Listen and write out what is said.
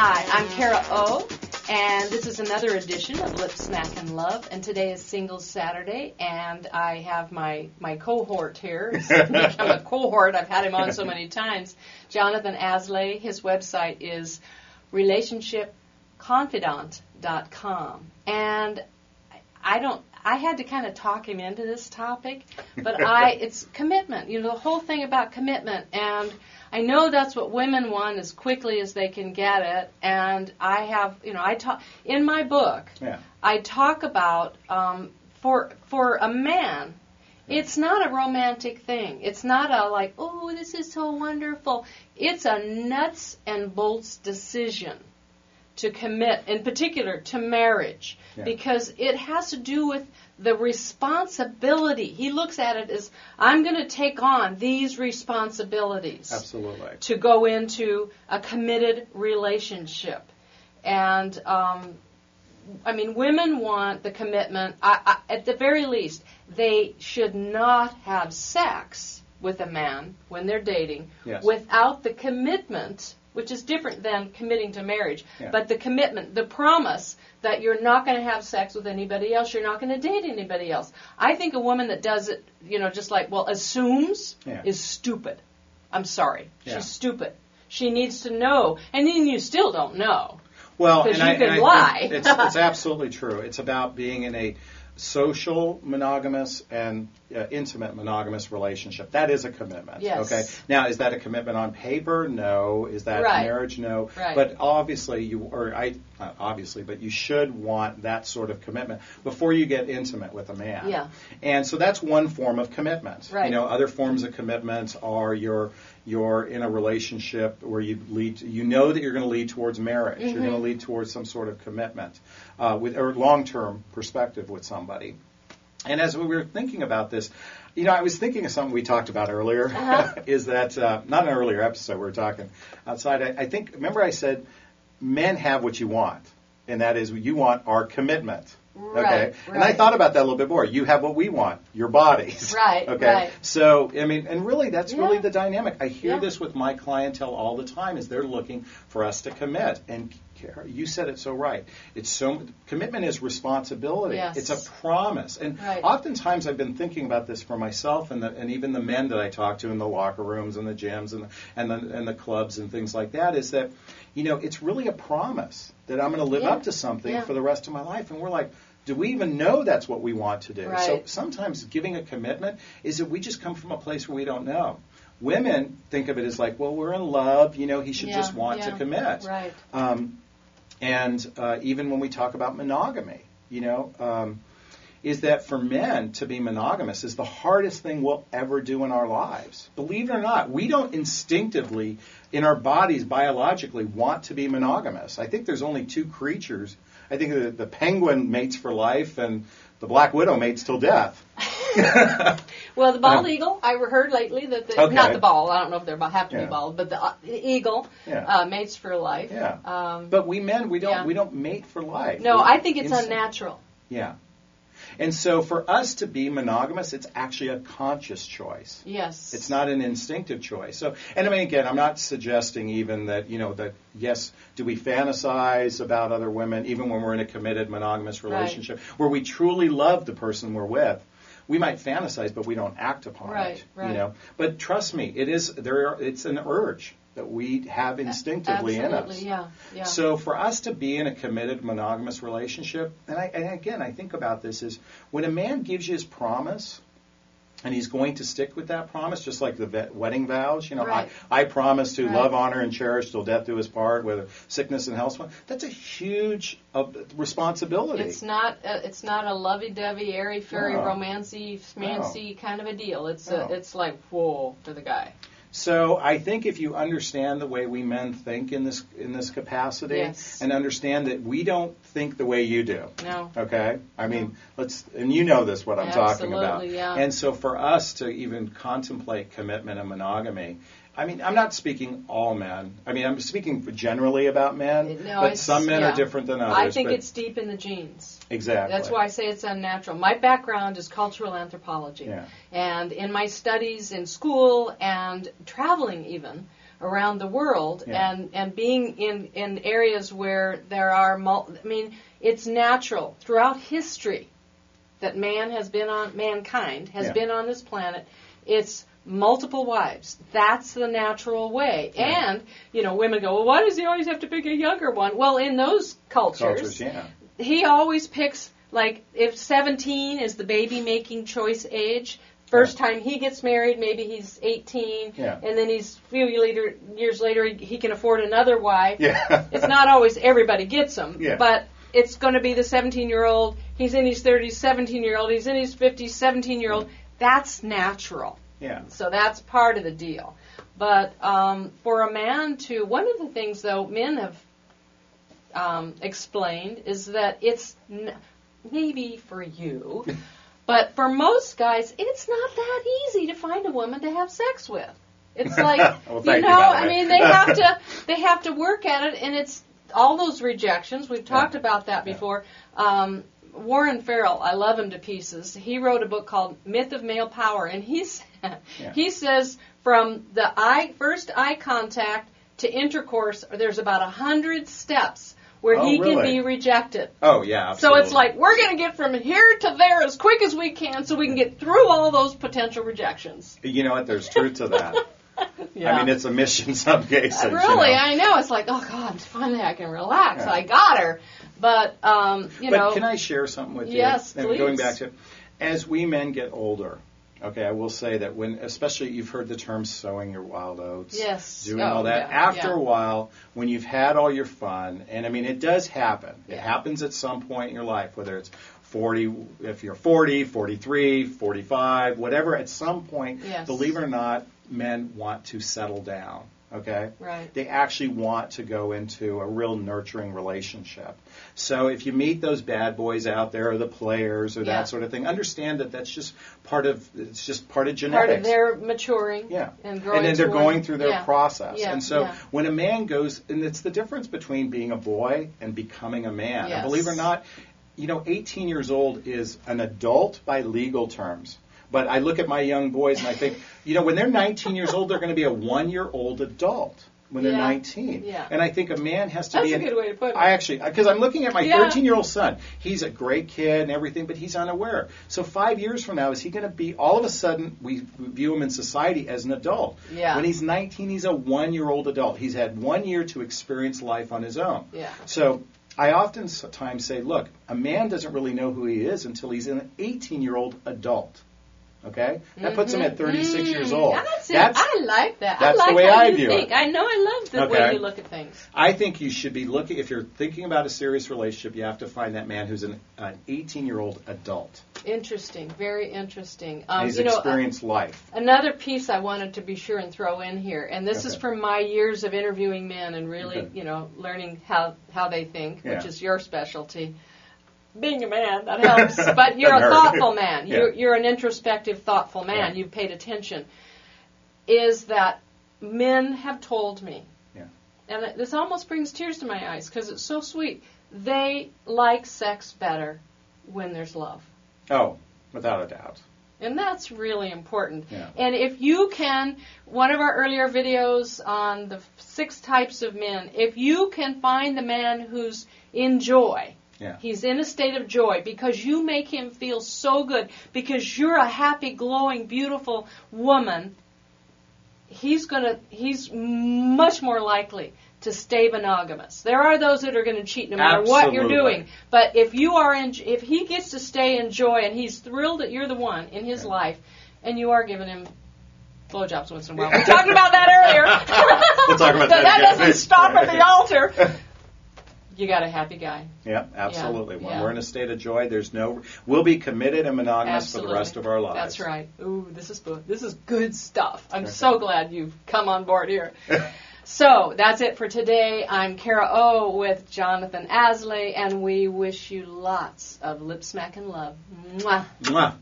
Hi, I'm Kara O, and this is another edition of Lip Smack and Love, and today is Singles Saturday, and I have my cohort here. He's become a cohort. I've had him on so many times. Jonathon Aslay. His website is relationshipconfidant.com, and I had to kind of talk him into this topic, but it's commitment. You know, the whole thing about commitment, and I know that's what women want as quickly as they can get it, and I have, I talk in my book. Yeah. I talk about for a man, it's not a romantic thing. It's not a like, oh, this is so wonderful. It's a nuts and bolts decision to commit, in particular to marriage, because it has to do with the responsibility. He looks at it as, I'm going to take on these responsibilities. Absolutely. To go into a committed relationship. And, women want the commitment. At the very least, they should not have sex with a man when they're dating without the commitment, which is different than committing to marriage, but the commitment, the promise that you're not going to have sex with anybody else, you're not going to date anybody else. I think a woman that does it, just like, assumes is stupid. I'm sorry. She's stupid. She needs to know. And then you still don't know. Well, because you can lie. It's absolutely true. It's about being in a social monogamous and intimate monogamous relationship. That is a commitment. Yes. Okay. Now, is that a commitment on paper? No. Is that marriage? No. Right. But obviously, not obviously, but you should want that sort of commitment before you get intimate with a man. Yeah. And so that's one form of commitment. Right. Other forms of commitment are you're in a relationship where you know that you're going to lead towards marriage. Mm-hmm. You're going to lead towards some sort of commitment or long-term perspective with somebody. And as we were thinking about this, I was thinking of something we talked about earlier, is that, not an earlier episode, we were talking outside. I think, remember I said, men have what you want, and that is you want our commitment. Okay, right. And I thought about that a little bit more. You have what we want, your bodies. Right. Okay. Right. So and really, that's really the dynamic. I hear this with my clientele all the time. Is they're looking for us to commit. And Kara, you said it so right. Commitment is responsibility. Yes. It's a promise. And oftentimes I've been thinking about this for myself and even the men that I talk to in the locker rooms and the gyms and the clubs and things like that. Is that it's really a promise that I'm going to live up to something for the rest of my life. And we're like, do we even know that's what we want to do? Right. So sometimes giving a commitment is that we just come from a place where we don't know. Women think of it as like, well, we're in love. He should just want to commit. Right. And even when we talk about monogamy, is that for men to be monogamous is the hardest thing we'll ever do in our lives. Believe it or not, we don't instinctively, in our bodies, biologically, want to be monogamous. I think there's only two creatures. I think the penguin mates for life and the black widow mates till death. Well, the bald eagle, I heard lately that not the bald, I don't know if they have to be bald, but the eagle mates for life. Yeah. But we men, we don't mate for life. No, I think it's unnatural. Yeah. And so for us to be monogamous, it's actually a conscious choice. Yes. It's not an instinctive choice. So, and again, I'm not suggesting even that, that, yes, do we fantasize about other women, even when we're in a committed monogamous relationship, where we truly love the person we're with. We might fantasize, but we don't act upon it. Right. But trust me, it's an urge that we have instinctively in us. Yeah. So for us to be in a committed monogamous relationship, and again, I think about this, is when a man gives you his promise, and he's going to stick with that promise, just like the wedding vows. I promise to love, honor, and cherish till death do us part, whether sickness and health. That's a huge responsibility. It's not a lovey-dovey, airy-fairy, romancy, schmancy kind of a deal. It's like, whoa, to the guy. So I think if you understand the way we men think in this capacity, and understand that we don't think the way you do. No. Okay? And you know this, what I'm talking about. Absolutely, yeah. And so for us to even contemplate commitment and monogamy, I'm not speaking all men. I'm speaking generally about men, but some men are different than others. I think it's deep in the genes. Exactly. That's why I say it's unnatural. My background is cultural anthropology. Yeah. And in my studies in school and traveling even, around the world, and being in areas where there are, it's natural throughout history that mankind has been on this planet. It's multiple wives. That's the natural way. Yeah. And, women go, well, why does he always have to pick a younger one? Well, in those cultures he always picks, like, if 17 is the baby-making choice age, first time he gets married, maybe he's 18, and then he's a few years later, he can afford another wife. Yeah. It's not always everybody gets them, but it's going to be the 17-year-old, he's in his 30s, 17-year-old, he's in his 50s, 17-year-old. That's natural. Yeah. So that's part of the deal. But for a man to, one of the things, though, men have explained is that it's maybe for you, but for most guys, it's not that easy to find a woman to have sex with. It's like, well, they have to work at it, and it's all those rejections. We've talked about that before. Warren Farrell, I love him to pieces. He wrote a book called Myth of Male Power, and he says from the first eye contact to intercourse, there's about 100 steps where he can be rejected. Oh, yeah, absolutely. So it's like, we're going to get from here to there as quick as we can so we can get through all those potential rejections. You know what? There's truth to that. Yeah. I mean, it's a mission in some cases. Really, I know. It's like, oh, God, finally I can relax. Yeah. I got her. But, But can I share something with you? Yes, and please. Going back to, as we men get older, okay, I will say that especially you've heard the term sowing your wild oats. Yes. Doing all that. Yeah. After a while, when you've had all your fun, and I mean, it does happen. Yeah. It happens at some point in your life, whether it's 40, if you're 40, 43, 45, whatever, at some point, believe it or not, men want to settle down. Okay? Right. They actually want to go into a real nurturing relationship. So if you meet those bad boys out there, or the players, or that sort of thing, understand that that's just part of genetics. Part of their maturing and growing. And then they're going through their process. Yeah. And so when a man goes, and it's the difference between being a boy and becoming a man. Yes. And believe it or not, 18 years old is an adult by legal terms. But I look at my young boys and I think, when they're 19 years old, they're going to be a 1-year-old adult when they're 19. Yeah. And I think a man has to be... That's a good way to put it. I actually, because I'm looking at my 13-year-old son. He's a great kid and everything, but he's unaware. So 5 years from now, is he going to be, all of a sudden, we view him in society as an adult. Yeah. When he's 19, he's a 1-year-old adult. He's had 1 year to experience life on his own. Yeah. So I oftentimes say, look, a man doesn't really know who he is until he's an 18-year-old adult. Okay? That puts him at 36 years old. I like that. That's I like the way how I you view think. it. I know. I love the way you look at things. I think you should be looking, if you're thinking about a serious relationship, you have to find that man who's an 18-year-old adult. Interesting. Very interesting. He's experienced life. Another piece I wanted to be sure and throw in here, and this is from my years of interviewing men and really, learning how they think, which is your specialty. Being a man, that helps. But you're a thoughtful man. You're an introspective, thoughtful man. You've paid attention. Is that men have told me, and this almost brings tears to my eyes because it's so sweet, they like sex better when there's love. Oh, without a doubt. And that's really important. Yeah. And if you can, one of our earlier videos on the 6 types of men, if you can find the man who's in joy, he's in a state of joy because you make him feel so good, because you're a happy, glowing, beautiful woman, he's much more likely to stay monogamous. There are those that are going to cheat no matter what you're doing. But if if he gets to stay in joy and he's thrilled that you're the one in his life, and you are giving him blowjobs once in a while. We talked about that earlier. We'll talk about that. That doesn't stop at the altar. You got a happy guy. Yeah, absolutely. When we're in a state of joy, we'll be committed and monogamous for the rest of our lives. That's right. Ooh, this is good stuff. I'm so glad you've come on board here. So that's it for today. I'm Kara O with Jonathon Aslay, and we wish you lots of lip smack and love. Mwah. Mwah.